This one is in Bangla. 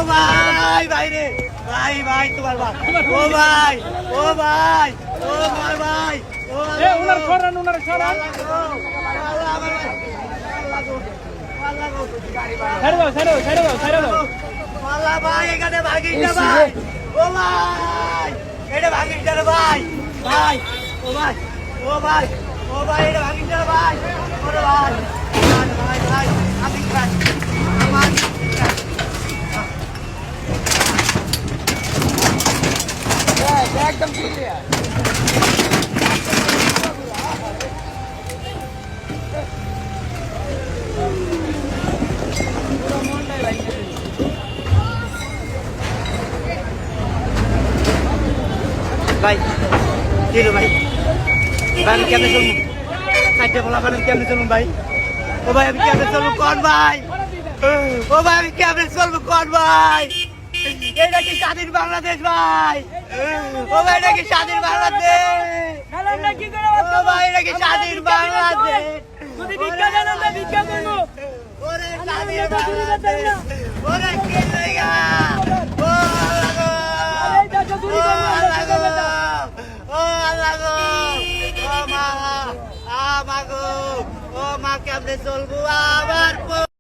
ভাই ভাই রে ভাই ভাই তোমার ভাই ও ভাই ও ভাই ও ভাই ভাই ও উনার সরান উনার সরান ছেড়ে দাও ছেড়ে দাও ছেড়ে দাও ছেড়ে দাও আল্লাহ ভাই এখানে ভাগিস না ভাই ও ভাই এটা ভাগিস না ভাই ভাই ও ভাই ও ভাই ও ভাই এটা ভাগিস না ভাই ওরে ভাই ভাই ভাই আমি ভাই আমার একদম ক্লিয়ার ভাই কি রে ভাই ভাই আমি কেমনে চলবো চারটে বলা আমি কেমনে চলবো ভাই ও ভাই আমি কেমনে চলবো কোন ভাই ও ভাই আমি কেমনে চলবো কোন ভাই এটা কি স্বাধীন বাংলাদেশ ভাই ও ভাই এটা কি স্বাধীন বাংলাদেশ ও ভাই এটা কি স্বাধীন বাংলাদেশ যদি ভিক্ষা দেন আমরা ভিক্ষা করবো ওরে স্বাধীন বাংলাদেশ ওরে কি লাগা ও আল্লাহ গো ও আল্লাহ গো ও মা গো ও মা কেমনে চলবো আবার